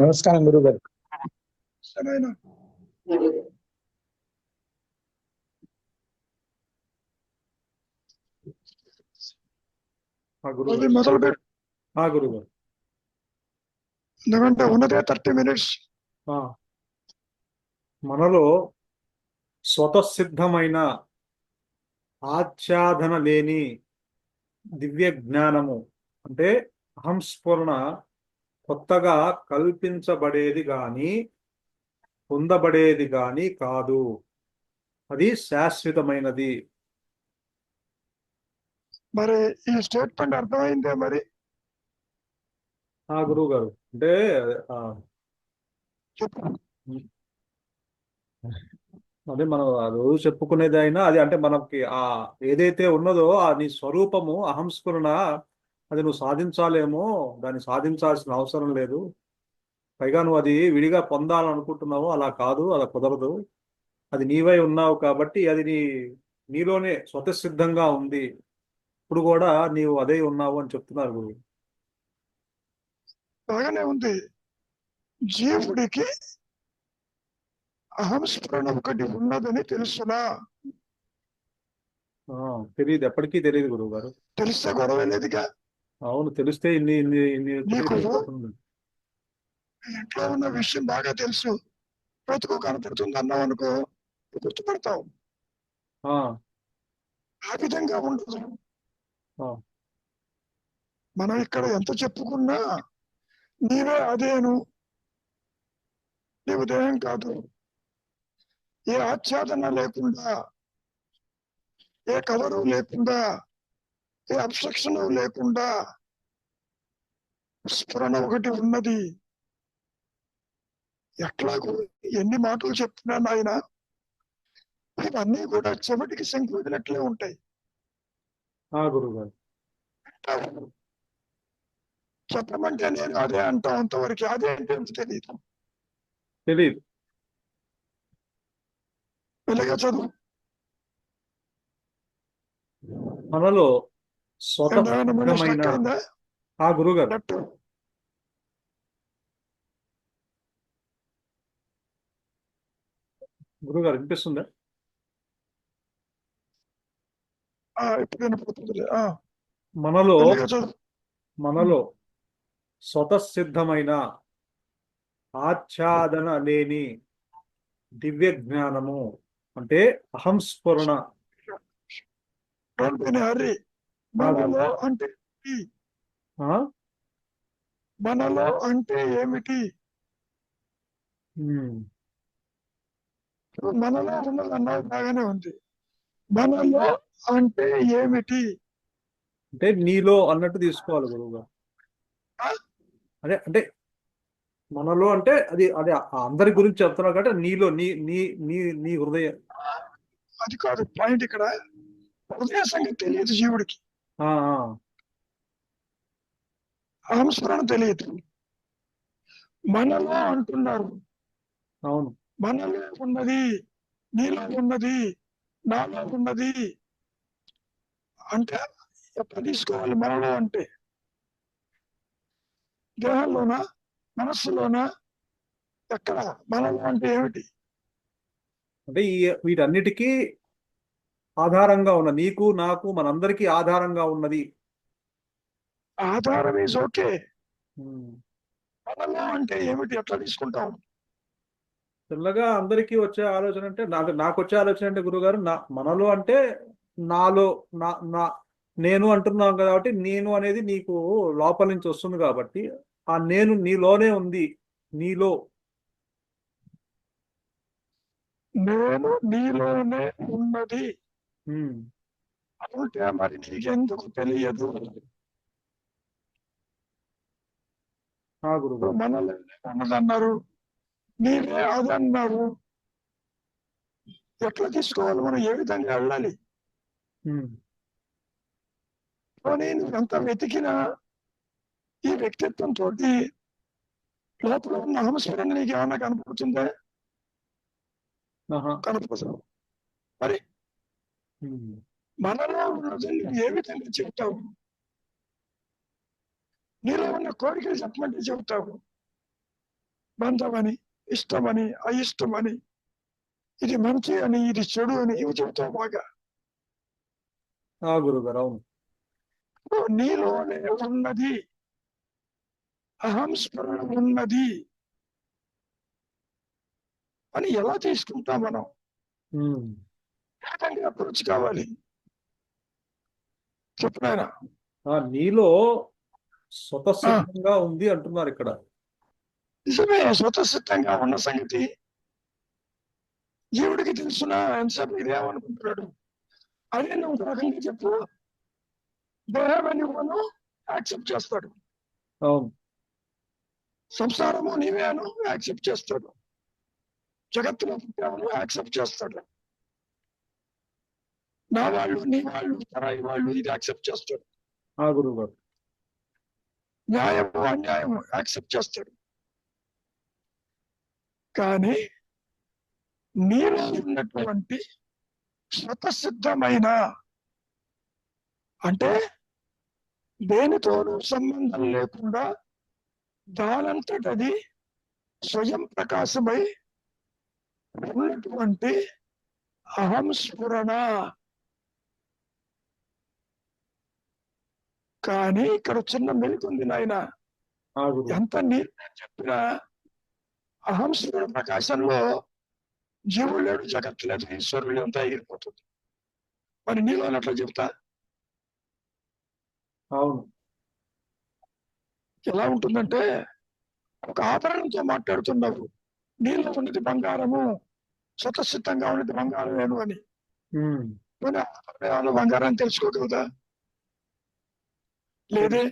నమస్కారం గురువు గారు. సరేనా? అది మొదలు పెట్టి గురువు గారు ఎందుకంటే ఉన్నదే 30 minutes. మనలో స్వతసిద్ధమైన ఆచ్ఛాదన లేని దివ్య జ్ఞానము అంటే అహంస్ఫురణ కొత్తగా కల్పించబడేది గాని పొందబడేది గాని కాదు. అది శాశ్వతమైనది. మరి ఈ స్టేట్మెంట్ అర్థమైందే మరి? గురువు గారు అంటే అదే మనం రోజు చెప్పుకునేది అయినా అది అంటే మనకి ఏదైతే ఉన్నదో నీ స్వరూపము అహంస్ఫురణ అది నువ్వు సాధించాలేమో, దాన్ని సాధించాల్సిన అవసరం లేదు. పైగా నువ్వు అది విడిగా పొందాలనుకుంటున్నావు, అలా కాదు, అలా కుదరదు. అది నీవై ఉన్నావు కాబట్టి అది నీలోనే స్వతసిద్ధంగా ఉంది. ఇప్పుడు కూడా నీవు అదే ఉన్నావు అని చెప్తున్నారు గురువు. బాగానే ఉంది. జీవుడికి అహంస్ఫురణ ఒకటి ఉన్నదని తెలుసునా? తెలియదు, ఎప్పటికీ తెలియదు గురువు గారు. తెలిస్తే గొడవ లేదుగా. అవును, తెలిస్తే ఇన్ని ఇంట్లో ఉన్న విషయం బాగా తెలుసు, బ్రతుకు కనపడుతుంది అన్నావు అనుకో, గుర్తుపడతావు. ఆ విధంగా ఉండదు. మనం ఇక్కడ ఎంత చెప్పుకున్నా నీవే అదేను, నీవు దేహం కాదు. ఏ ఆచ్ఛాదన లేకుండా, ఏ కవరు లేకుండా, ఏ అబ్స్ట్రక్షన్ లేకుండా స్ఫురణ ఒకటి ఉన్నది. ఎట్లాగూ ఎన్ని మాటలు చెప్తున్నాను ఆయన, ఇవన్నీ కూడా చెమటికి శంకు వదినట్లే ఉంటాయి. చెప్పమంటే నేను అదే అంటాం, అంతవరకు అదే అంటే తెలియదు. వెలుగా చదువు. మనలో స్వతసిద్ధమైన గురుగారు గురుగారు వినిపిస్తుందా? మనలో స్వతసిద్ధమైన ఆచ్ఛాదన లేని దివ్య జ్ఞానము అంటే అహంస్ఫురణ. మనలో అంటే మనలో అంటే ఏమిటి? మనలో ఉన్నది అన్నది బాగానే ఉంది. మనలో అంటే ఏమిటి? అంటే నీలో అన్నట్టు తీసుకోవాలి గురువుగా. అదే అంటే మనలో అంటే అది అదే అందరి గురించి చెప్తున్నావు కాబట్టి నీలో నీ నీ నీ నీ హృదయం. అది కాదు పాయింట్. ఇక్కడ హృదయ సంగతి తెలియదు జీవుడికి, అహంస్ఫురణ తెలియదు. మనలో అంటున్నారు. అవును, మనలో ఉన్నది, నీలో ఉన్నది, నాలో ఉన్నది అంటే ఎప్పుడు తీసుకోవాలి? మనలో అంటే దేహంలోనా, మనస్సులోనా, ఎక్కడ? మనలో అంటే ఏమిటి? అంటే వీటన్నిటికీ ఆధారంగా ఉన్న నీకు నాకు మనందరికీ ఆధారంగా ఉన్నది. ఆధారం ఈజ్ ఓకే. మనలో అంటే ఏమిటి? ఎట్లా తీసుకుంటాం? తెల్లగా అందరికీ వచ్చే ఆలోచన అంటే నాకు వచ్చే ఆలోచన అంటే గురుగారు, మనలో అంటే నాలో నేను అంటున్నాం కాబట్టి నేను అనేది నీకు లోపల నుంచి వస్తుంది కాబట్టి ఆ నేను నీలోనే ఉంది. నీలో నేను నీలోనే ఉన్నది అంటే మరి నీకెందుకు తెలియదు? మనలో ఉన్నదన్నారు, నీవే అదన్నారు. ఎట్లా తీసుకోవాలి? మనం ఏ విధంగా వెళ్ళాలి? నేను ఎంత వెతికినా ఈ వ్యక్తిత్వంతో లోపల ఉన్న అహంస్ఫురణ నీకు ఏమన్నా కనపడుతుందా? కనపడదు. మరి మనలో ఉన్నది ఏ విధంగా చెప్తావు? నీలో ఉన్న కోరికలు చెప్పమంటే చెబుతావు. బంధమని, ఇష్టమని, అయిష్టమని, ఇది మంచి అని, ఇది చెడు అని ఇవి చెబుతావు బాగా. గురుగారు అవును. నీలోనే ఉన్నది, అహం స్మరణ ఉన్నది అని ఎలా తీసుకుంటాం మనం? ఏకంగా అప్రోచ్ కావాలి. చెప్పినాయన నీలో స్వతసిద్ధంగా ఉంది అంటున్నారు ఇక్కడ. నిజమే, స్వతసిద్ధంగా ఉన్న సంగతి జీవుడికి తెలుసునా? ఎంతసేపు ఇదేమనుకుంటున్నాడు అదే నువ్వు రకంగా చెప్పు, దేహాన్ని ఇవ్వను యాక్సెప్ట్ చేస్తాడు. అవును. సంసారము నీవేను యాక్సెప్ట్ చేస్తాడు. జగత్తులో పుట్టాను యాక్సెప్ట్ చేస్తాడు. నా వాళ్ళు, నీ వాళ్ళు, తరాయి వాళ్ళు ఇది యాక్సెప్ట్ చేస్తాడు. గురువు గారు న్యాయము అన్యాయము యాక్సెప్ట్ చేస్తాడు. కానీ నీలో ఉన్నటువంటి స్వతసిద్ధమైన, అంటే దేనితోనూ సంబంధం లేకుండా దానంతటది స్వయం ప్రకాశమై ఉన్నటువంటి అహం స్ఫురణ. కానీ ఇక్కడ చిన్న మెలుకుంది నాయన. ఎంత నీరు చెప్పినా అహం స్ఫురణ ప్రకాశంలో జీవుడు లేడు, జగత్తు లేదు, ఈశ్వరుడు అంతా ఎగిరిపోతుంది. మరి నీలో అట్లా చెప్తా అవును. ఎలా ఉంటుందంటే, ఒక ఆభరణంతో మాట్లాడుతున్నావు, నీలో ఉన్నది బంగారము, స్వతసిద్ధంగా ఉన్నది బంగారం వేను అని. బంగారాన్ని తెలుసుకోగలదా? లేదే.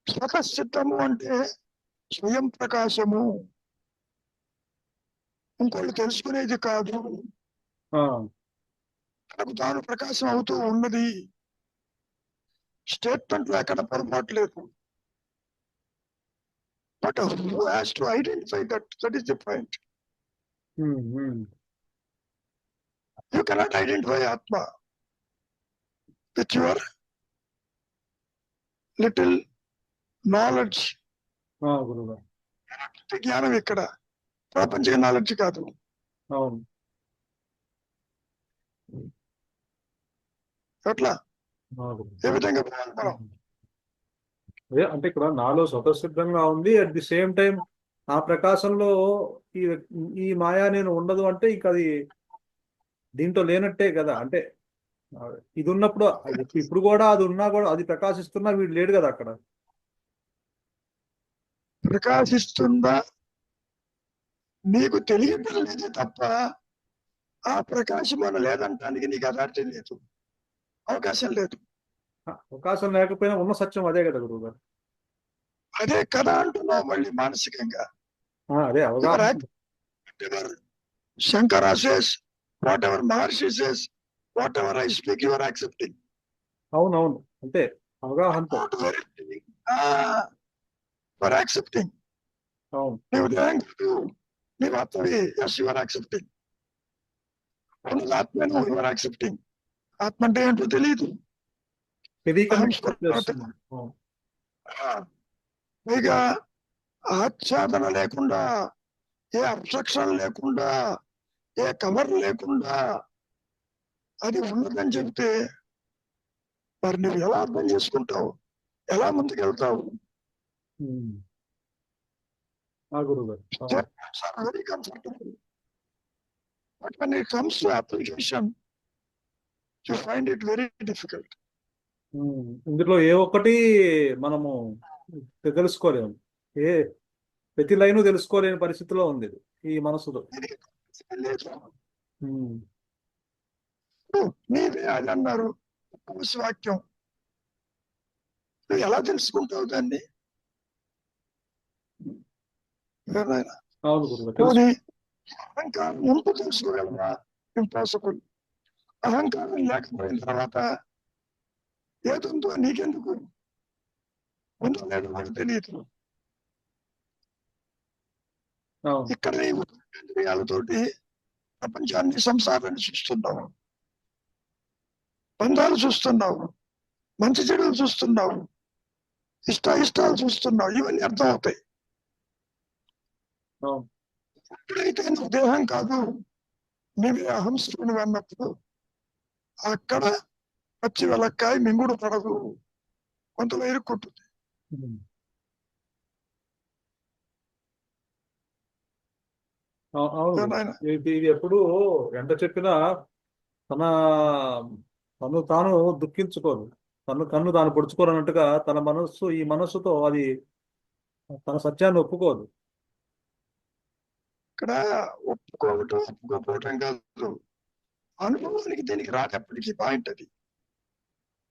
స్వతసిద్ధము అంటే స్వయం ప్రకాశము, ఇంకోళ్ళు తెలుసుకునేది కాదు, తనకు తాను ప్రకాశం అవుతూ ఉన్నది. స్టేట్మెంట్ లో ఎక్కడ పొరపాటు లేదు. But who has to identify that? That is the point. You cannot identify Atma with your little knowledge. జ్ఞానం ఇక్కడ ప్రపంచ నాలెడ్జ్ కాదు. అవును. ఎట్లా, ఏ విధంగా మనం అదే అంటే ఇక్కడ నాలో స్వతసిద్ధంగా ఉంది, అట్ ది సేమ్ టైం ఆ ప్రకాశంలో ఈ ఈ మాయా నేను ఉండదు అంటే ఇక అది దీంట్లో లేనట్టే కదా. అంటే ఇది ఉన్నప్పుడు ఇప్పుడు కూడా అది ఉన్నా కూడా అది ప్రకాశిస్తున్నా వీడు లేడు కదా అక్కడ. ప్రకాశిస్తుందా నీకు తెలియటం లేదు తప్ప ఆ ప్రకాశం మన లేదంటానికి నీకు అథారిటీ లేదు, అవకాశం లేదు. అవకాశం లేకపోయినా ఉన్న సత్యం అదే కదా గురువు గారు. అదే కదా అంటున్నావు మళ్ళీ మానసికంగా. అదే అవగాహన. Shankara says, whatever Maharshi says, whatever I speak, you are accepting. అవునవును, అంటే అవగాహనతో you are accepting. అవును. నీవు ఆత్మవి, yes you are accepting. ఆత్మను you are accepting. ఆత్మ అంటే ఏంటో తెలియదు, పైగా ఆచ్ఛాదన లేకుండా, ఏ అబ్స్ట్రక్షన్ లేకుండా, ఏ కవర్ లేకుండా అది ఉన్నదని చెప్తే మరి నువ్వు ఎలా అర్థం చేసుకుంటావు, ఎలా ముందుకెళ్తావు? Very comfortable, but when it comes to application you find it very difficult. ఇందులో ఏ ఒక్కటి మనము తెలుసుకోలేము, ఏ ప్రతి లైను తెలుసుకోలేని పరిస్థితిలో ఉంది ఈ మనసులో. నీవే అది అన్నారు వాక్యం, నువ్వు ఎలా తెలుసుకుంటావు దాన్ని? అహంకారం ఉంటూ తెలుసుకోగలరా? ఇంపాసిబుల్. అహంకారం లేకపోయిన తర్వాత ఏదుందో నీకెందుకు, ఉందో లేదో నాకు తెలియదు. ఇక్కడ ఇంద్రియాలతోటి ప్రపంచాన్ని, సంసారాన్ని చూస్తున్నావు, బంధాలు చూస్తున్నావు, మంచి చెడులు చూస్తున్నావు. ఇష్టాలు చూస్తున్నావు, ఇవన్నీ అర్థం అవుతాయి. అవును. ఎప్పుడైతే నువ్వు దేహం కాదు నీవే అహంస్ఫురుడు అన్నప్పుడు అక్కడ పచ్చి వెలక్కాయ మింగుడు పడదు, కొంతలో ఇరుక్కుంటుంది. ఉమ్. అవును. నాయన ఇది ఎప్పుడు ఎంత చెప్పినా తన తను తాను దుఃఖించుకోదు, కన్ను తాను పొడుచుకోరు అన్నట్టుగా తన మనస్సు ఈ మనస్సుతో అది తన సత్యాన్ని ఒప్పుకోదు. ఇక్కడ ఒప్పుకోవటం కాదు, అనుభవానికి దీనికి రానప్పటికీ పాయింట్ అది.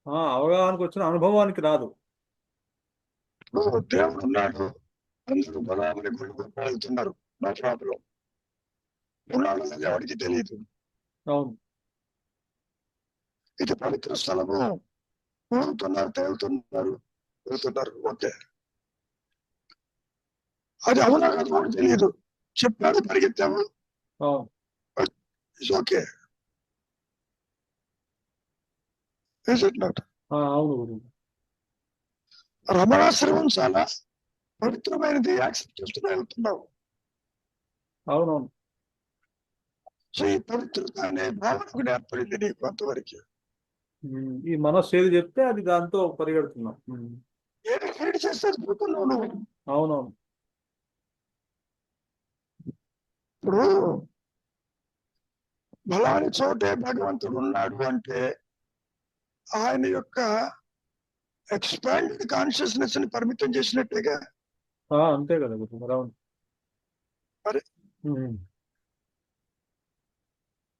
అవగాహనకు వచ్చిన అనుభవానికి రాదు. ఇప్పుడు దేవుడు ఉన్నాడు, అందరూ బలామని గుళ్ళు వెళ్తున్నారు, నా ప్రాబ్లం. ఉన్నాడు అనేది ఎవరికి తెలియదు. అవును. ఇది పవిత్ర స్థలము, ఊరుతున్నారు, తేలుతున్నారు, వెళ్తున్నారు, ఓకే. అది అవునా కాదు కూడా తెలియదు, చెప్పాడు, పరిగెత్తాము, అవును. It's okay. Is it not? అవును గురువు. రమణాశ్రమం చాలా పవిత్రమైనది, యాక్సెప్ట్ చేస్తూనే వెళ్తున్నావు. అవునవును. సో ఈ పవిత్రత అనే భావన కూడా ఏర్పడింది నీకు కొంతవరకు. ఈ మనస్సు ఏది చెప్తే అది దాంతో పరిగెడుతున్నాం. ఏది ఫీడ్ చేస్తే అది పోతున్నావు నువ్వు. అవునవును. ఇప్పుడు బలాని చోటే భగవంతుడు ఉన్నాడు అంటే ఆయన యొక్క ఎక్స్పాండెడ్ కాన్షియస్నెస్ ని పరిమితం చేసినట్టుగా. అంతే కదా గురువు. మరి అవును. మరి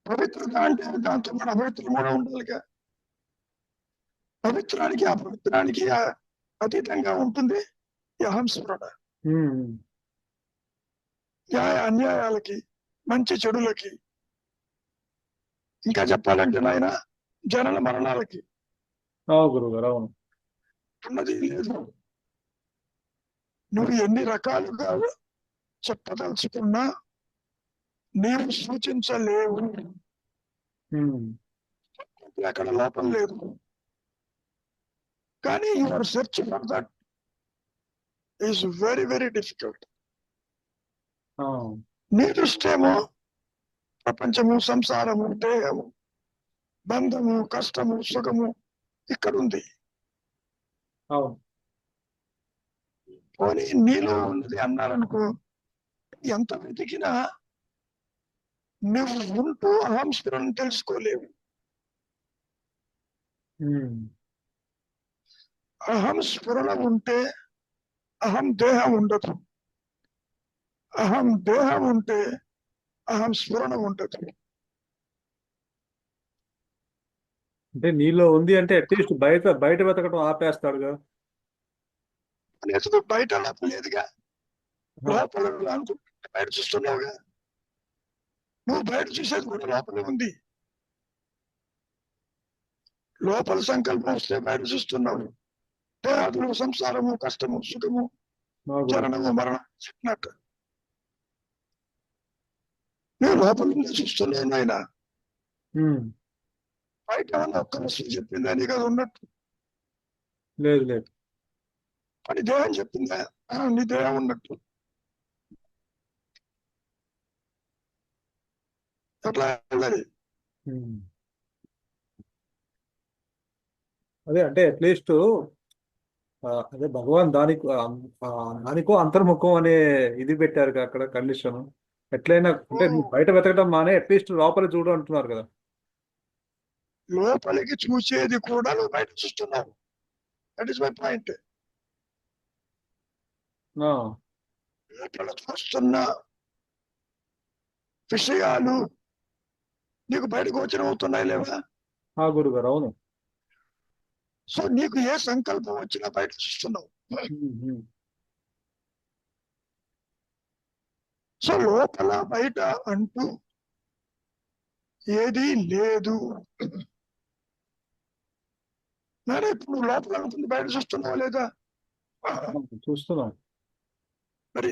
పవిత్రత అంటే దాంతో మన అపవిత్రం కూడా ఉండాలిగా. పవిత్రానికి అపవిత్రానికి అతీతంగా ఉంటుంది ఈ అహంస్ఫురణ. న్యాయ అన్యాయాలకి, మంచి చెడులకి, ఇంకా చెప్పాలంటే నాయన జనన మరణాలకి గురువు గారు. అవును. ఉన్నది లేదు. నువ్వు ఎన్ని రకాలుగా చెప్పదలుచుకున్నా నీవు సూచించలేవు, అక్కడ లోపం లేదు. కానీ your search for that is very very difficult. నీ దృష్టేమో ప్రపంచము, సంసారము, దేహము, బంధము, కష్టము, సుఖము ఇక్కడ ఉంది. అవును. పోనీ నీలో ఉన్నది అన్నారనుకో, ఎంత వెతికినా నువ్వు ఉంటూ అహంస్ఫురణ తెలుసుకోలేవు. అహంస్ఫురణ ఉంటే అహం దేహం ఉండదు, అహం దేహం ఉంటే అహం స్ఫురణ ఉండదు. అంటే నీలో ఉంది అంటే అట్లీస్ట్ బయట వెతకటం ఆపేస్తాడుగా. అనేది బయట లోపల లేదుగా, లోపల అనుకుంటే బయట చూస్తున్నావుగా. నువ్వు బయట చూసేది కూడా లోపలే ఉంది. లోపల సంకల్పం వస్తే బయట చూస్తున్నావు. దేహాదులు, సంసారము, కష్టము, సుఖము, జననము, మరణం చెప్పినట్టు నువ్వు లోపల నుండి చూస్తున్నావు నాయన. బయట ఏమన్నా ఒక్క వస్తువు చెప్పిందా నీకు అది ఉన్నట్టు? లేదు లేదు. అని దేహం చెప్పిందా నీ దేహం ఉన్నట్టు? ఎట్లా వెళ్ళాలి? అదే అంటే అట్లీస్ట్ అదే భగవాన్ దానికో అంతర్ముఖం అనే ఇది పెట్టారు అక్కడ కండిషన్. ఎట్లయినా అంటే బయట వెతకడం మానే అట్లీస్ట్ లోపల చూడు అంటున్నారు కదా. లోపలికి చూసేది కూడా నువ్వు బయట చూస్తున్నావు. That is my point. లోపల చూస్తున్న విషయాలు నీకు బయట గోచరం అవుతున్నాయి లేవా? గురుగారు. అవును. సో నీకు ఏ సంకల్పం వచ్చినా బయట చూస్తున్నావు. సో లోపల బయట అంటూ ఏది లేదు. మరి ఇప్పుడు లోపల అనుకుంది బయట చూస్తున్నావు లేదా? చూస్తున్నాం. మరి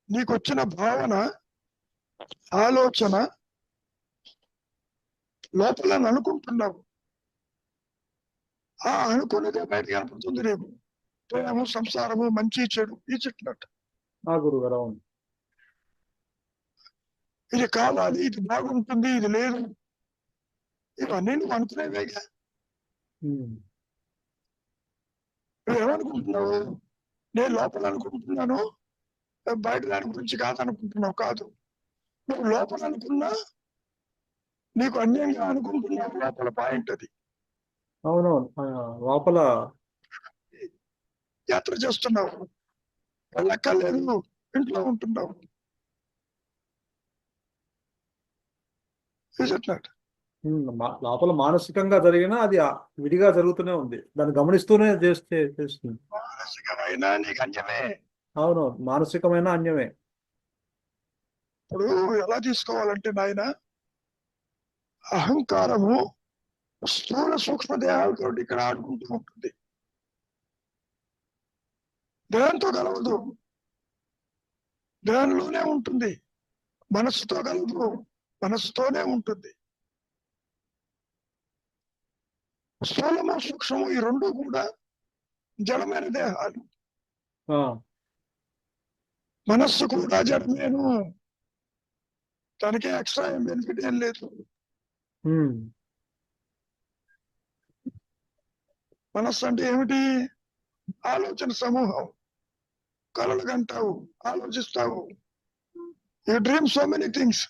నీకు వచ్చిన భావన, ఆలోచన లోపల అనుకుంటున్నావు. ఆ అనుకున్నదే బయట కనపడుతుంది రేపు. ప్రేమ, సంసారము, మంచి చెడు ఈ చెట్లట. ఆ గురుగారు అవును. ఇది కావాలి, ఇది బాగుంటుంది, ఇది లేదు, ఇవన్నీ నువ్వు అనుకునేవేగా. ఉమ్. నువ్వేమనుకుంటున్నావు? నేను లోపల అనుకుంటున్నాను, బయట దాని గురించి కాదనుకుంటున్నావు. కాదు, నువ్వు లోపల అనుకున్నా నీకు అన్యంగా అనుకుంటున్నావు. లోపల పాయింట్ అది. అవునవును. లోపల యాత్ర చేస్తున్నావు, వెళ్ళక్కర్లేదు, ఇంట్లో ఉంటున్నావు. చూసినట్టు లోపల మానసికంగా జరిగినా అది విడిగా జరుగుతూనే ఉంది. దాన్ని గమనిస్తూనే చేస్తుంది. మానసికమైన నీకు అన్యమే. అవునవును, మానసికమైన అన్యమే. ఇప్పుడు ఎలా తీసుకోవాలంటే నాయన, అహంకారము స్థూల సూక్ష్మ దేహాలతో ఇక్కడ ఆడుకుంటూ ఉంటుంది. దేహంతో కలవదు, దేహంలోనే ఉంటుంది. మనస్సుతో కలదు, మనస్సుతోనే ఉంటుంది. స్థూలము సూక్ష్మము ఈ రెండు కూడా జడమైన దేహాలు. ఆ, మనస్సు కూడా జడమేను, దానికి ఎక్స్ట్రా ఏం బెనిఫిట్ ఏం లేదు. ఉమ్, మనస్సు అంటే ఏమిటి? ఆలోచన సమూహం. కలలు కంటావు, ఆలోచిస్తావు, you dream so many things.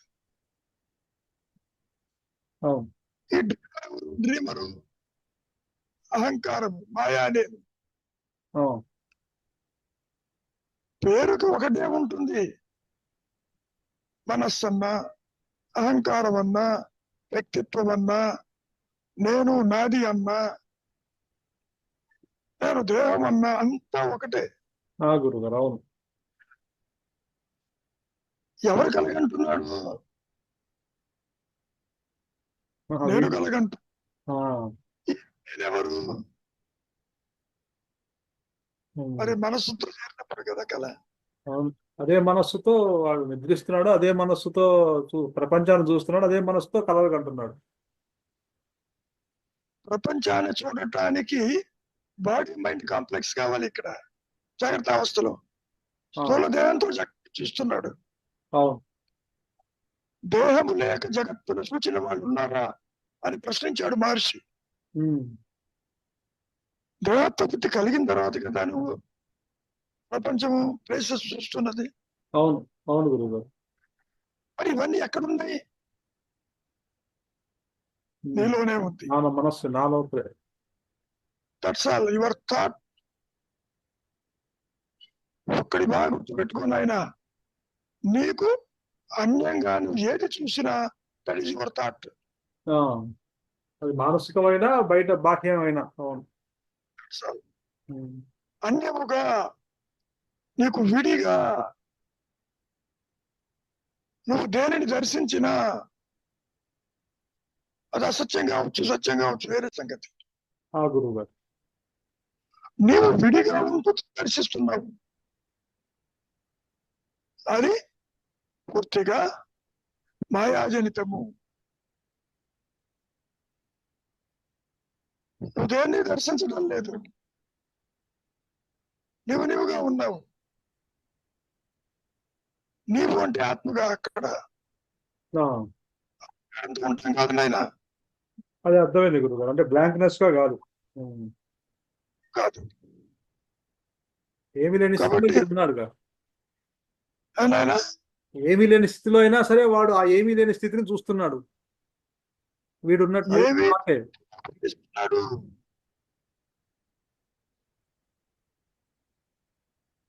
అవును. ఈ డ్రీమరు అహంకారము, మాయా అనేది. అవును. పేరుకు ఒకటే ఉంటుంది. మనస్సన్నా, అహంకారం అన్నా, వ్యక్తిత్వం అన్నా, నేను నాది అన్నా, నేను దేహం అన్నా, అంతా ఒకటే. ఆ గురుగారు అవును. ఎవరు కలగంటున్నాడు? నేను కలగంటు. నేనెవరు? మరి మనస్సుతో చేరినప్పుడు కదా కల. అవును. అదే మనస్సుతో వాడు నిద్రిస్తున్నాడు, అదే మనస్సుతో ప్రపంచాన్ని చూస్తున్నాడు, అదే మనస్సుతో కలలు కంటున్నాడు. ప్రపంచాన్ని చూడటానికి బాడీ మైండ్ కాంప్లెక్స్ కావాలి. ఇక్కడ జాగ్రత్త అవస్థలో స్థూల దేహంతో జగత్తు చూస్తున్నాడు. అవును. దేహము లేక జగత్తును చూచిన వాళ్ళు ఉన్నారా అని ప్రశ్నించాడు మహర్షి. దేహత్వబుద్ధి కలిగిన తర్వాత కదా నువ్వు ప్రపంచము ప్లేసెస్ చూస్తున్నది. అవును. అవును గురుగారు. మరి ఇవన్నీ ఎక్కడున్నాయి? నీలోనే ఉంది. నాలో మనస్సు, నాలో. That's all your thought. ఒక్కడి బాగా గుర్తుపెట్టుకుని ఆయన, నీకు అన్యంగా నువ్వు ఏది చూసినా దట్ ఈస్ యువర్ థాట్. అది మానసికమైన బయట బాహ్యమైన. అవును. అన్యముగా నీకు విడిగా నువ్వు దేనిని దర్శించినా అది అసత్యం కావచ్చు, సత్యం కావచ్చు, వేరే సంగతి. ఆ గురువు గారు. నీవు విడిగా ఉంటూ దర్శిస్తున్నావు, అది పూర్తిగా మాయాజనితము. నువ్వు దేన్ని దర్శించడం లేదు, నీవుగా ఉన్నావు. నీవు అంటే ఆత్మగా అక్కడ ఉంటాం కాదు నాయన. అది అర్థమైంది గురువు గారు. అంటే బ్లాంక్నెస్ గా కాదు. కాదు. ఏమీ లేని స్థితిలో ఉన్నాడుగా. నాయన ఏమీ లేని స్థితిలో అయినా సరే వాడు ఆ ఏమీ లేని స్థితిని చూస్తున్నాడు. వీడున్నట్టు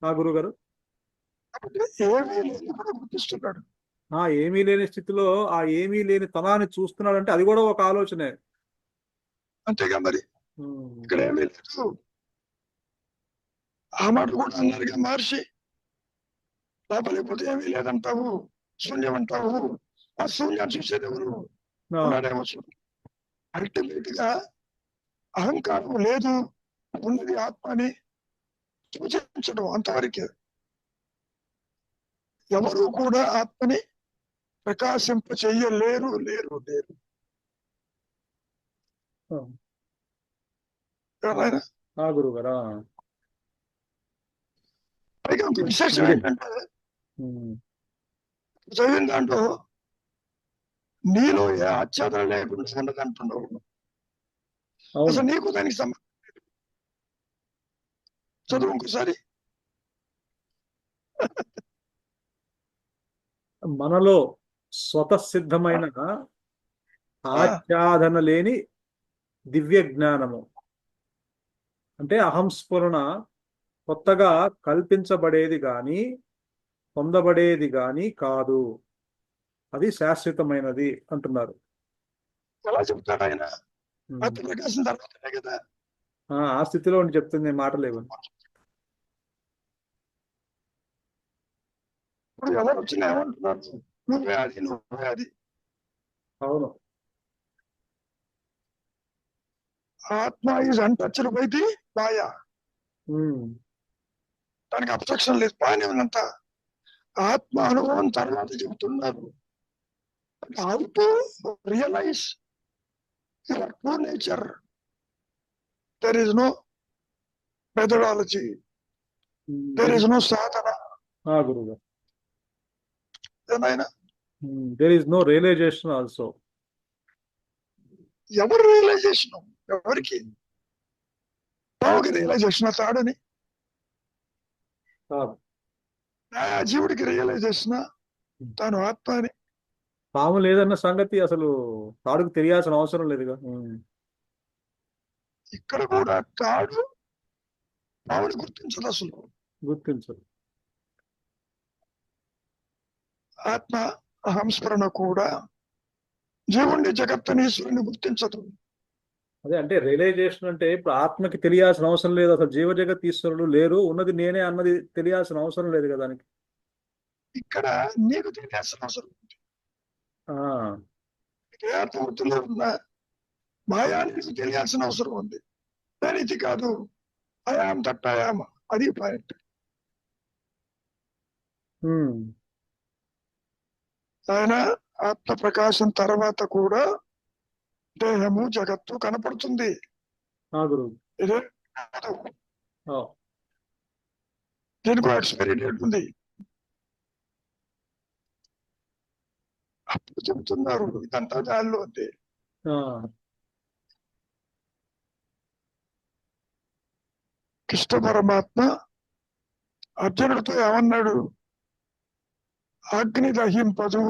ఆ గురువు గారు గుర్తిస్తున్నాడు. ఆ ఏమీ లేని స్థితిలో ఆ ఏమీ లేని తనాన్ని చూస్తున్నాడు అంటే అది కూడా ఒక ఆలోచనే. అంతేగా మరి. ఇక్కడ ఏమీ లేదు. ఆ మాట కూడా అన్నారుగా మహర్షి, లోపలిపోతే ఏమీ లేదంటావు, శూన్యం అంటావు. ఆ శూన్యాన్ని చూసేది ఎవరు? అల్టిమేట్ గా అహంకారం లేదు, ఉన్నది ఆత్మని సూచించడం అంతవరకే. ఎవరు కూడా ఆత్మని ప్రకాశింప చెయ్యలేరు. లేరు లేరు. ఎవరైనా గురువు గారా. పైగా ఇంకో విశేషం మీరే. ఏంటంటే చదివిన దాంట్లో నీలో ఏ ఆచ్ఛాదన లేకుండా ఉండదు అంటున్నావు. అవును, అసలు నీకు దానికి సంబంధం లేదు. చదువు ఇంకోసారి. మనలో స్వతసిద్ధమైన ఆచ్ఛాదన లేని దివ్య జ్ఞానము అంటే అహంస్ఫురణ కొత్తగా కల్పించబడేది గాని పొందబడేది గాని కాదు, అది శాశ్వతమైనది అంటున్నారు. ఎలా చెప్తాడు ఆయన? ప్రకాశం తర్వాతనే కదా. ఆ స్థితిలో ఉండి చెప్తుంది మాటలేవు. ఇప్పుడు ఎవరు వచ్చినా ఏమంటున్నారు? నువ్వే అది, నువ్వే అది. అవును, ఆత్మ is untouched by the maya. దానికి అబ్స్ట్రక్షన్ లేదు. బాగానే ఉన్నంత ఆత్మ అనుభవం తర్వాత చెబుతున్నారు. How to realise your true nature. There is no methodology, there is no sadhana. గురువు. ఏమైనా there is no realisation also. ఎవరు రియలైజేషన్? ఎవరికి? బావుకి రియలైజేషన్ తాడని, జీవుడికి రియలైజేషన్ తాను ఆత్మ అని. పాము లేదన్న సంగతి అసలు తాడుకు తెలియాల్సిన అవసరం లేదుగా. ఇక్కడ కూడా తాడు పావుని గుర్తించదు, అసలు గుర్తించదు. ఆత్మ అహంస్మరణ కూడా జీవుణ్ణి జగత్తుని ఈశ్వరుని గుర్తించదు. అదే అంటే రియలైజేషన్ అంటే ఇప్పుడు ఆత్మకి తెలియాల్సిన అవసరం లేదు, అసలు జీవ జగత్ ఈశ్వరుడు లేరు, ఉన్నది నేనే అన్నది తెలియాల్సిన అవసరం లేదు కదా దానికి. ఇక్కడ నీకు తెలియాల్సిన అవసరం ఉంది. ఏ అర్థమవుతుందో ఉన్న మాయా నీకు తెలియాల్సిన అవసరం ఉంది. కానీ ఇది కాదు, అయాం తట్టాయామ, అది పాయింట్. ఆయన ఆత్మ ప్రకాశం తర్వాత కూడా దేహము జగత్తు కనపడుతుంది. ఇదే కాదు, దీనికి ఎక్స్పైరీ డేట్ ఉంది. అప్పుడు చెబుతున్నారు ఇదంతా దానిలో ఉంది. కృష్ణ పరమాత్మ అర్జునుడితో ఏమన్నాడు? అగ్ని దహింపదు,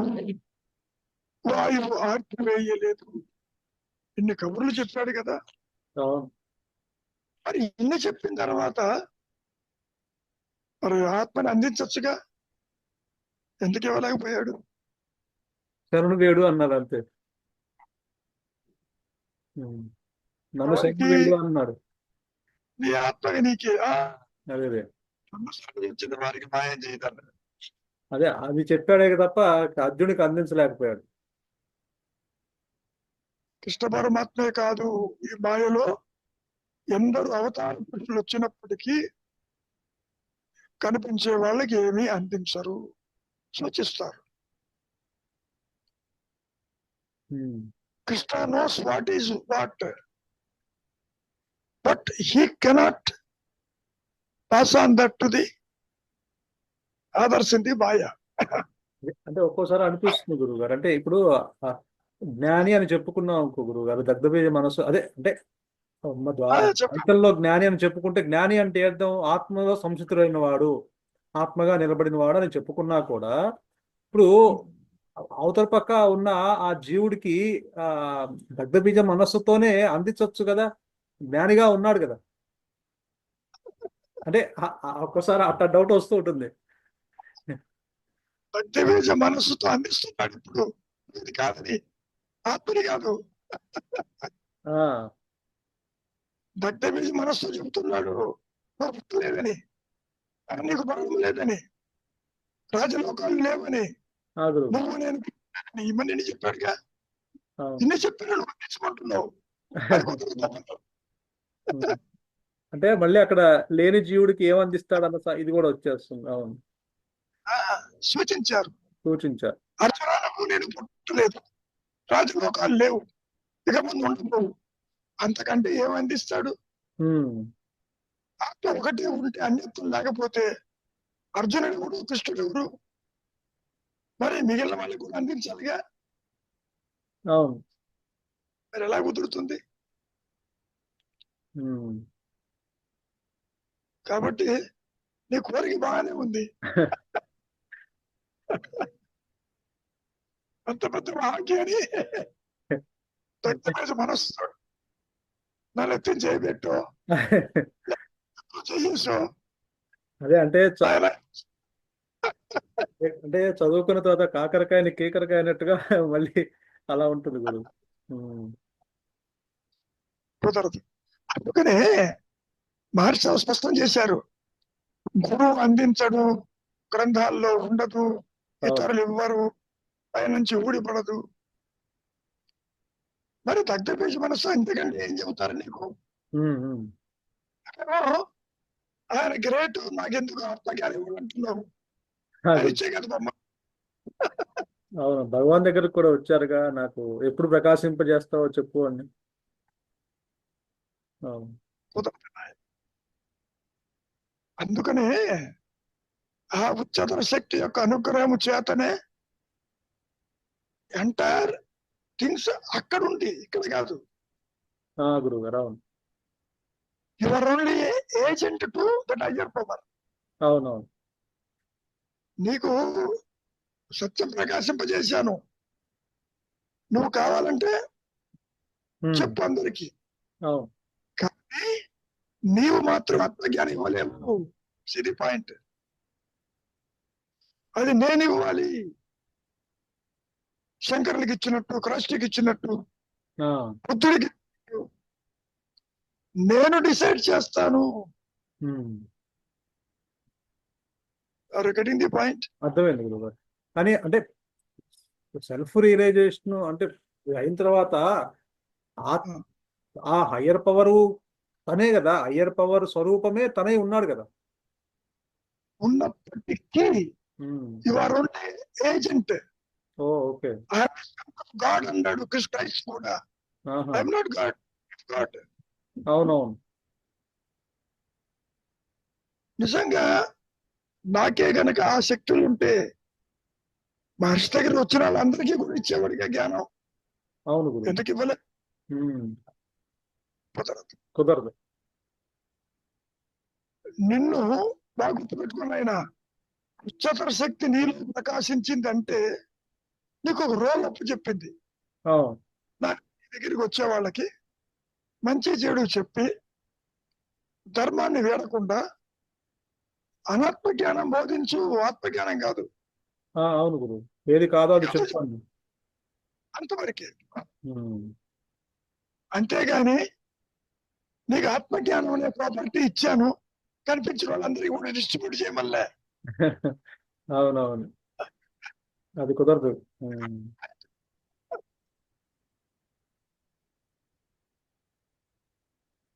వాయువు ఆర్పివేయలేదు. ఇన్ని కబుర్లు చెప్పాడు కదా. మరి ఇన్ని చెప్పిన తర్వాత మరి ఆత్మని అందించచ్చుగా, ఎందుకు ఇవ్వలేకపోయాడు? శరణుడు అన్నారు అంతే. నన్ను శరణుడు అన్నాడు. నీ ఆత్మకి నీకే అదే వచ్చిన వారికి మాయం చేయదన్న. అదే అది చెప్పాడే తప్ప అర్జునుడికి అందించలేకపోయాడు. కృష్ణ పరమాత్మే కాదు, ఈ మాయలో ఎందరూ అవతార పురుషులు వచ్చినప్పటికీ కనిపించే వాళ్ళకి ఏమీ అందించరు, సూచిస్తారు. Krishna knows what is what, but he cannot pass on that to the others in the Maya. అంటే ఒక్కోసారి అనిపిస్తుంది గురువు గారు, అంటే ఇప్పుడు జ్ఞాని అని చెప్పుకున్నాం అనుకో గురువు గారు, దగ్ధబీజ మనసు అదే అంటే జ్ఞాని అని చెప్పుకుంటే, జ్ఞాని అంటే అర్థం ఆత్మలో సంసితుడైన వాడు, ఆత్మగా నిలబడిన వాడు అని చెప్పుకున్నా కూడా, ఇప్పుడు అవతల పక్క ఉన్న ఆ జీవుడికి దగ్ధబీజ మనస్సుతోనే అందించవచ్చు కదా, జ్ఞానిగా ఉన్నాడు కదా. అంటే ఒక్కసారి అట్లా డౌట్ వస్తూ ఉంటుంది. దగ్ధబీజ మనస్సుతో అందిస్తున్నాడు ఇప్పుడు, ఇది కాదని ఆత్మని కాదు. దగ్ధబీజ మనస్సు చెబుతున్నాడు లేదని, నీకు బలం లేదని, రాజలోకాలు లేవని, నువ్వు నేను ఇవన్నీ చెప్పాడుగా. ఇన్ని చెప్పిన నువ్వు తెచ్చుకుంటున్నావు. అంటే మళ్ళీ అక్కడ లేని జీవుడికి ఏమందిస్తాడన్న ఇది కూడా వచ్చేస్తుంది. అవును, సూచించారు. అర్జున నువ్వు నేను పుట్టలేదు, రాజలోకాలు లేవు, ఇక ముందు ఉండవు, అంతకంటే ఏమందిస్తాడు? ఉమ్, ఆత్మ ఒకటే ఉంటే అన్యత్వం లేకపోతే అర్జునుడు ఎవరు, కృష్ణుడు ఎవరు? మరి మిగిలిన వాళ్ళకి కూడా అందించాలిగా. అవును. మరి ఎలా కుదురుతుంది? ఉమ్. కాబట్టి నీ కోరిక బాగానే ఉంది. అంత పెద్ద భాగ్యాన్ని అంటే దగ్గర మనస్సు నన్ను ఎత్తిని చేయబెట్టు, చేసేసు అదే అంటే ఆయన. అంటే చదువుకున్న తర్వాత కాకరకాయని కీకరకాయ అన్నట్టుగా మళ్ళీ అలా ఉంటుంది గురువు. ఉమ్, కుదరదు. అందుకనే మహర్షి స్పష్టం చేశారు, గురువు అందించడు, గ్రంథాల్లో ఉండదు, అవును. ఇతరులు ఇవ్వరు, పైనుంచి ఊడిపడదు. మరి దగ్గర పేజీ మనస్సు అంతకంటే ఏం చెబుతారు నీకు? ఉమ్, ఉమ్. ఏమో, ఆయన గ్రేట్, నాకెందుకు ఆత్మజ్ఞానం ఇవ్వాలంటున్నావు? ఆయన అది ఇచ్చే కదా బొమ్మ. అవును, భగవాన్ దగ్గరకు కూడా వచ్చారుగా, నాకు ఎప్పుడు ప్రకాశింపజేస్తావో చెప్పు అని. అవును. కుదరదు. అందుకనే ఆ ఉच्चतर శక్తి యొక్క అనుగ్రహము చేతనే ఎంటైర్ థింగ్స్ అక్కడుండి ఇక్కడ కాదు. గురువు గారు. అవును. You are only agent to that higher power. అవునవును. నీకు సత్యం ప్రకాశింపజేశాను, నువ్వు కావాలంటే ఉమ్, చెప్పు అందరికి. అవును. కానీ నీవు మాత్రం ఆత్మజ్ఞానం ఇవ్వలేవు. ఇది పాయింట్. అది నేను ఇవ్వాలి. శంకరునికి ఇచ్చినట్టు, క్రైస్ట్కి ఇచ్చినట్టు, ఆ, బుద్ధుడికి ఇచ్చినట్టు నేను డిసైడ్ చేస్తాను. Um. Are getting the point? అర్థమైంది గురువు గారు. కానీ అంటే సెల్ఫ్ రియలైజేషన్ అంటే అయిన తర్వాత ఆ ఆ హయ్యర్ పవర్ తనే కదా, హయ్యర్ పవర్ స్వరూపమే తనే ఉన్నాడు కదా. ఉన్నప్పటికీ um. You are only agent. Oh, okay. God అన్నాడు క్రైస్ట్ కూడా. ఆహా. I'm not God, God. అవునవును. నిజంగా నాకే గనక ఆ శక్తులు ఉంటే మహర్షి దగ్గర వచ్చిన వాళ్ళందరికీ కూడా ఇచ్చేవాడిగా జ్ఞానం. అవును గురువు. ఎందుకు ఇవ్వలే? ఉమ్. కుదరదు. కుదరదు. నిన్ను బాగా గుర్తుపెట్టుకున్న ఆయన, ఉच्चतर శక్తి నీలో ప్రకాశించిందంటే నీకు ఒక రోల్ అప్పు చెప్పింది. అవును. నా దగ్గరికి వచ్చే వాళ్ళకి మంచి చెడు చెప్పి ధర్మాన్ని వేడకుండా అనాత్మ జ్ఞానం బోధించు, ఆత్మజ్ఞానం కాదు. అవును గురువు, ఏది కాదో అది చెప్పండి. అంతవరకే. ఉమ్. అంతేగాని నీకు ఆత్మజ్ఞానం అనే ప్రాపర్టీ ఇచ్చాను, కనిపించిన వాళ్ళందరికీ కూడా డిస్ట్రిబ్యూట్ చేయమల్లే. అవునవును, అది కుదరదు. ఉమ్.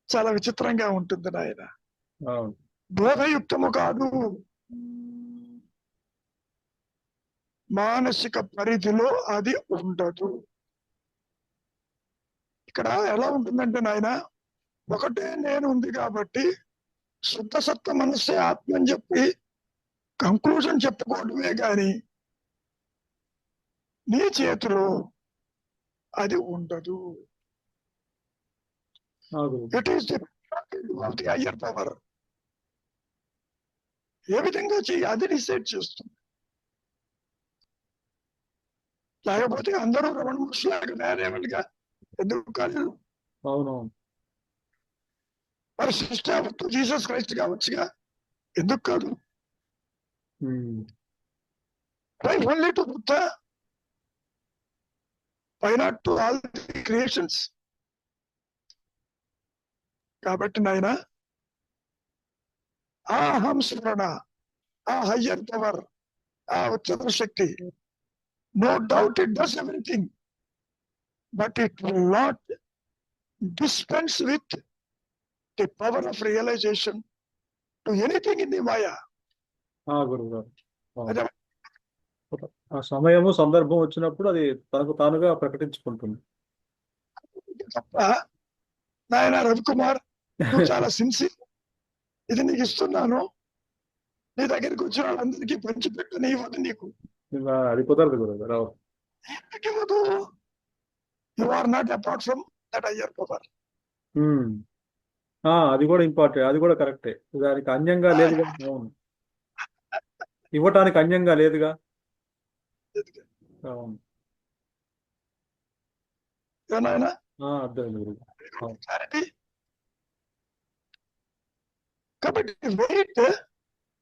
చాలా విచిత్రంగా ఉంటుంది నాయన. అవును. బోధయుక్తము కాదు, మానసిక పరిధిలో అది ఉండదు. ఇక్కడ ఎలా ఉంటుందంటే నాయన, ఒకటే నేను ఉంది కాబట్టి శుద్ధ సత్వ మనస్సే ఆత్మ అని చెప్పి కంక్లూజన్ చెప్పుకోవడమే గాని నీ చేతిలో అది ఉండదు. గురువు. It is the higher power. ఏ విధంగా చెయ్యి అది డిసైడ్ చేస్తుంది. లేకపోతే అందరూ రమణ మహర్షిలాగా తయారేవాళ్ళుగా ఎందుకు కాలేదు? అవునవును. మరి సిస్టర్ జీసస్ క్రైస్ట్ కావచ్చుగా, ఎందుకు కాదు? Um. Why only to Buddha, why not to all the creations? కాబట్టి నాయన, ఆ అహం స్మరణ, ఆ హయ్యర్ పవర్, ఆ ఉच्चतर శక్తి, no doubt it does everything, but it will not dispense with the power of realization to anything in the Maya. గురువు గారు. అవును. అదే ఆ సమయము సందర్భం వచ్చినప్పుడు అది తనకు తానుగా ప్రకటించుకుంటుంది. తప్ప నాయన రవికుమార్ నువ్వు చాలా సిన్సియర్, ఇది నీకు ఇస్తున్నాను, నీ దగ్గరికి వచ్చిన వాళ్ళందరికీ పంచిపెట్టని ఇవ్వదు నీకు. అది కుదరదు గురుగారు. ఎందుకు ఇవ్వదు? You are not apart from that higher power. అది కూడా ఇంపార్టెంట్, అది కూడా కరెక్టే. దానికి అన్యంగా లేదుగా. అవును, ఇవ్వటానికి అన్యంగా లేదుగా. అవును. ఏనాయనా అర్థమైంది గురుగారు. అవును. క్లారిటీ. కాబట్టి wait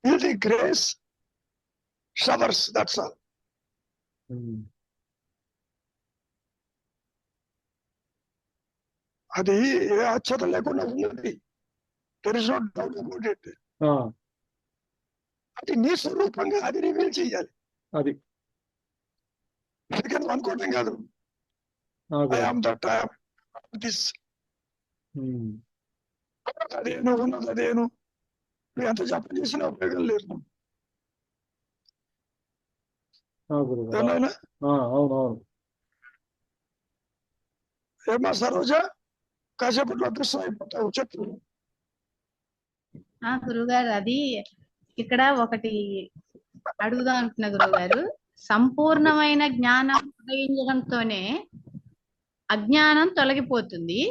is the grace showers, that's all. అది ఏ ఆశ్చర్యం లేకుండా ఉన్నది. there is no doubt about it. అది నీ స్వరూపంగా అది రివీల్ చేయాలి. అది ఎందుకని అనుకోవటం కాదు. I am that, I am this. అదేను ఉన్నది అదేను, నువ్వు ఎంత జపం చేసినా ఉపయోగం లేదు. ఏనాయనా? అవునవును. ఏమా సరోజ, కాసేపట్లో అదృష్టం అయిపోతావు, చెప్పు. గురుగారు, అది ఇక్కడ ఒకటి అడుగుదాం అనుకున్న గురుగారు. సంపూర్ణమైన జ్ఞానం ఉదయించడంతోనే అజ్ఞానం తొలగిపోతుంది.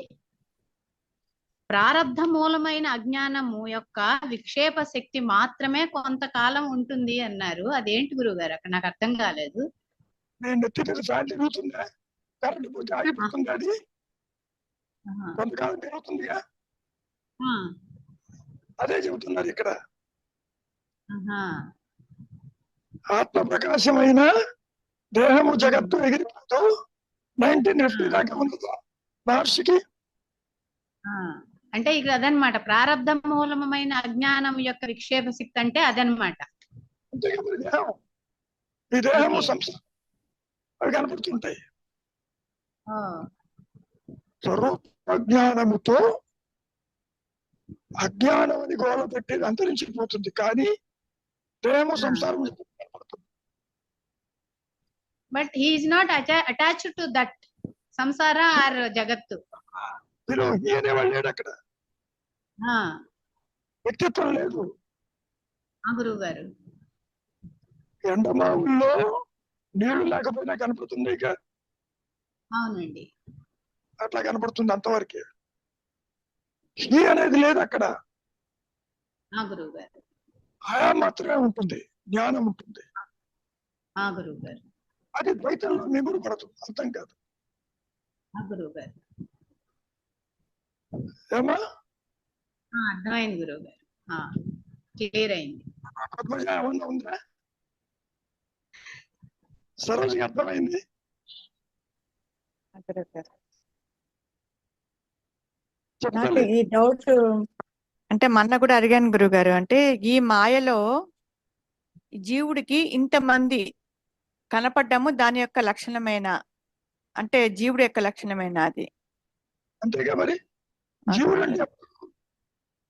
ప్రారబ్ధ మూలమైన అజ్ఞానము యొక్క విక్షేప శక్తి మాత్రమే కొంతకాలం ఉంటుంది అన్నారు. అదేంటి గురుగారు? అక్కడ నాకు అర్థం కాలేదు. నేను నెత్తి మీద ఫ్యాన్ తిరుగుతుందా, కరెంట్ పోతే ఆగిపోతుంది, అది కొంతకాలం తిరుగుతుందిగా. అదే చెబుతున్నారు ఇక్కడ. ఆత్మ ప్రకాశమైన దేహము జగత్తు ఎగిరిపోతూ 1950 దాకా ఉన్నదా మహర్షికి. అంటే ఇక్కడ అదనమాట, ప్రారబ్ధ మూలమైన అజ్ఞానం యొక్క విక్షేప శక్తి అంటే అదనమాట. ఈ దేహము సంసారం అవి కనపడుతుంటాయి. స్వరూప అజ్ఞానముతో అజ్ఞానం అని గోల పెట్టి అంతరించిపోతుంది, కానీ దేహము సంసారం కనపడుతుంది. But he is not attached to that సంసార ఆర్ జగత్తు. అనేవాళ్ళు లేడు అక్కడ, వ్యక్తిత్వం లేదు. గురువు గారు, ఎండమావుల్లో నీళ్లు లేకపోయినా కనపడుతుంది ఇక. అవునండి, అట్లా కనపడుతుంది అంతవరకే. ఈ అనేది లేదు అక్కడ. గురువు గారు, ఆయా మాత్రమే ఉంటుంది, జ్ఞానం ఉంటుంది. గురువు గారు, అది ద్వైతంలో మిగులు పడదు, అర్థం కాదు. గురువు గారు, ఏమా అర్థమైంది గురువు గారు, క్లియర్ అయింది. ఏమన్నా ఉందా? సరోజకి అర్థమైంది? నాకు ఈ డౌట్ అంటే మొన్న కూడా అడిగాను గురుగారు. అంటే ఈ మాయలో జీవుడికి ఇంతమంది కనపడ్డము దాని యొక్క లక్షణమైన, అంటే జీవుడి యొక్క లక్షణమైన అది. అంతేగా మరి. జీవుడు అంటే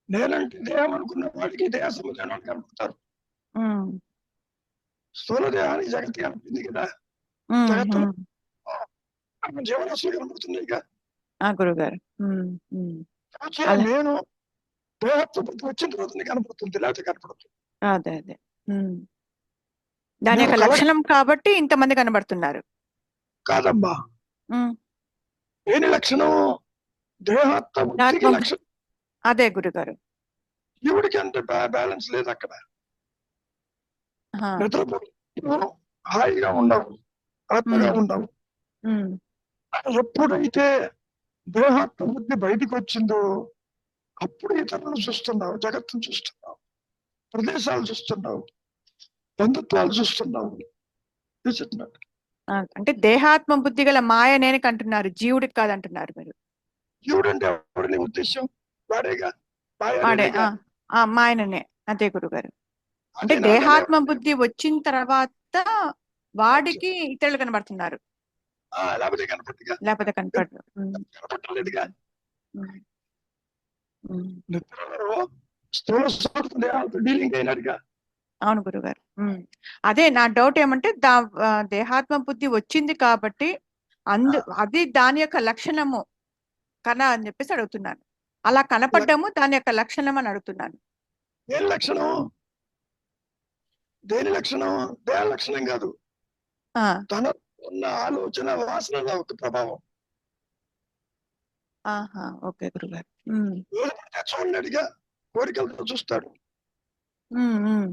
నేనంటే దేహం అనుకున్న వాడికి దేహ సముదాయాలు కనపడతారు. స్థూల దేహానికి జగత్తు కనిపించింది కదా, జగత్తులో జీవరాశులు కనపడుతున్నాయి ఇక. గురుగారు, నేను దేహత్వ వచ్చిన తర్వాత కనపడుతుంది, లేకపోతే కనపడుతుంది. అదే అదే దాని యొక్క లక్షణం కాబట్టి ఇంతమంది కనబడుతున్నారు. కాదమ్మా, దేని లక్షణం? దేహాత్మ లక్షణం. అదే గురుగారు, జీవుడికి అంటే బ్యాలెన్స్ లేదు అక్కడ. నిద్రపోతూ హాయిగా ఉండవు, ఆత్మగా ఉండవు. ఎప్పుడైతే దేహాత్మ బుద్ధి బయటికి వచ్చిందో అప్పుడు ఇతరులను చూస్తున్నావు, జగత్తును చూస్తున్నావు, ప్రదేశాలు చూస్తున్నావు, బంధుత్వాలు చూస్తున్నావు. అంటే దేహాత్మ బుద్ధి గల మాయ నేనకి అంటున్నారు, జీవుడికి కాదంటున్నారు మీరు. జీవుడు అంటే ఎవరిని ఉద్దేశం? వాడేగా, వాడే మాయననే. అదే గురుగారు, అంటే దేహాత్మ బుద్ధి వచ్చిన తర్వాత వాడికి ఇతరులు కనబడుతున్నారు, లేకపోతే కనపడరు. కనపడలేదుగా. నిద్రలో స్థూల డీలింగ్ అయినట్టుగా. అవును గురుగారు, అదే నా డౌట్ ఏమంటే దేహాత్మ బుద్ధి వచ్చింది కాబట్టి అది దాని యొక్క లక్షణము కదా అని చెప్పేసి అడుగుతున్నాను. అలా కనపడ్డము దాని యొక్క లక్షణం అని అడుగుతున్నాను. దేని లక్షణం? దేని లక్షణం? దేని లక్షణం కాదు, ఆ, తన ఉన్న ఆలోచన వాసనల ఒక ప్రభావం. ఆహా, ఓకే గురుగారు. చూడలేడుగా, కోరికలతో చూస్తాడు. ఉమ్.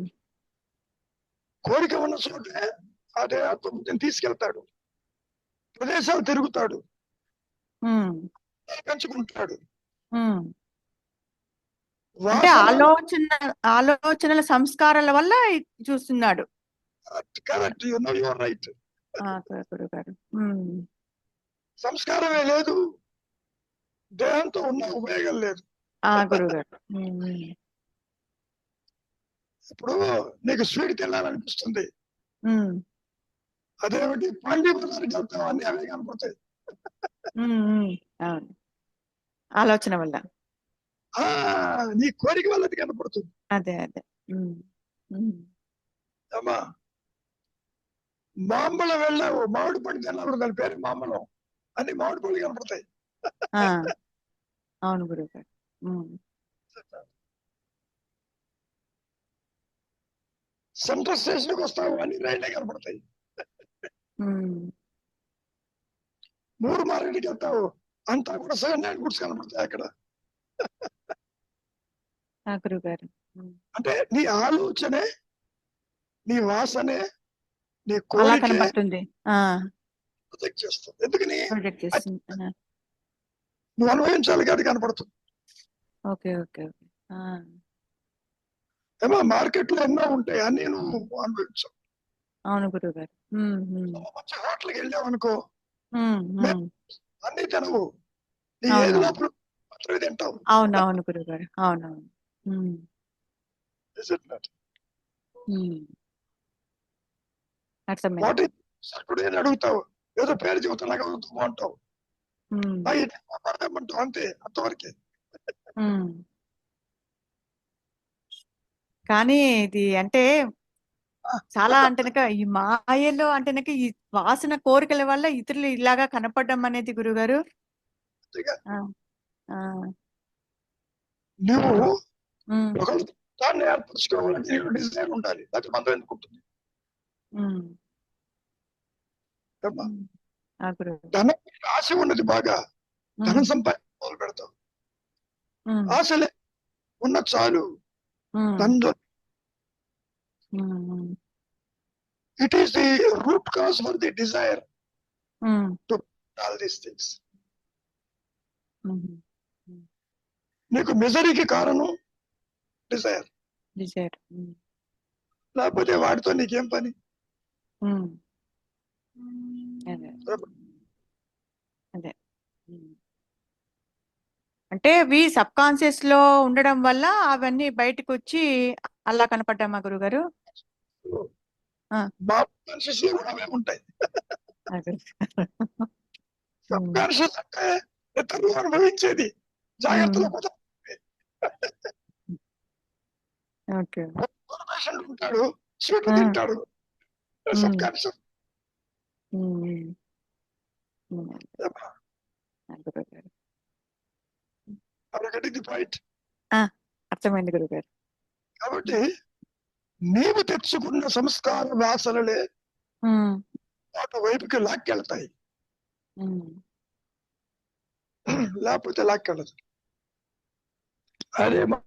కోరిక ఉన్న చోటే అదే ఆత్మబుద్ధిని తీసుకెళ్తాడు, ప్రదేశాలు తిరుగుతాడు, పెంచుకుంటాడు. అంటే ఆలోచనల సంస్కారాల వల్ల చూస్తున్నాడు. Correct, you know your right. గురుగారు. సంస్కారమే లేదు, దేహంతో ఉన్న ఉపయోగం లేదు. గురుగారు. ఇప్పుడు నీకు స్వీట్ తినాలనిపిస్తుంది, అదేమిటి పండి బజార్కి వెళ్తాం, అన్ని అవే కనపడతాయి. అవును, ఆలోచన వల్ల, నీ కోరిక వల్ల అది కనపడుతుంది. అదే అమ్మా, మాంబళం వెళ్ళావు, మామిడి పండు తిన్నాడు, దాని పేరు మాంబళం, అన్ని మామిడి పళ్ళు కనపడతాయి. అవును గురుగారు. సెంట్రల్ స్టేషన్కి వస్తావు, అన్ని రైళ్లే కనపడతాయి. మూడు మార్కెట్కి వెళ్తావు, అంతా కూడా సెకండ్ హ్యాండ్ గుడ్స్ కనపడతాయి అక్కడ. గురుగారు. అంటే నీ ఆలోచనే, నీ వాసనే, నీ అలా కోరిక కనబడుతుంది. ప్రొజెక్ట్ చేస్తుంది. ఎందుకని? ప్రొజెక్ట్ చేస్తుంది. నువ్వు అనుభవించాలి కాదు కనపడుతుంది. ఓకే. ఏమో మార్కెట్ లో ఎన్నో ఉంటాయి, అన్ని నువ్వు అనుభవించావు. అవును గురుగారు. మంచి హోటల్కి వెళ్ళావు అనుకో, అన్ని తినవు, నీ అవును. ఏది లోపల మాత్రమే తింటావు. అవునవును గురుగారు. అవునవును. Is it not? అర్థమైంది. వాటి సరుకుడు అని అడుగుతావు, ఏదో పేరు చెబుతున్నాగా అంటావు, పడతామంటావు, అంతే, అంతవరకే. కానీ ఇది అంటే చాలా అంటే ఈ మాయలో అంటే ఈ వాసన కోరికల వల్ల ఇతరులు ఇలాగా కనపడడం అనేది గురుగారు. నువ్వు ఒకళ్ళు దాన్ని ఏర్పరచుకోవాలంటే డిజైన్ ఉండాలి, అది మందం ఎందుకు ఉంటుంది? ధనం ఆశ ఉన్నది, బాగా ధనం సంపాదన మొదలు పెడతావు, ఆశలే ఉన్న చాలు. It is the root cause for the desire to all these things. నీకు మిజరీకి కారణం డిజైర్, లేకపోతే వాటితో నీకేం పని? అదే అంటే అవి సబ్ కాన్షియస్ లో ఉండడం వల్ల అవన్నీ బయటకు వచ్చి అలా కనపడ్డామా గురుగారు? కాన్షియస్ లో కూడా అవే ఉంటాయి. సబ్ కాన్షియస్ అంటే ఇతరులు అనుభవించేది, జాగ్రత్తలో పోతా ఉంటాడు, స్వీట్లు తింటాడు, సబ్ కాన్షియస్. పాయింట్ అర్థమైంది గురుగారు. కాబట్టి నీవు తెచ్చుకున్న సంస్కార వాసనలే అటువైపుకి లాక్కెళ్తాయి, లేకపోతే లాక్కెళ్ళదు. అదే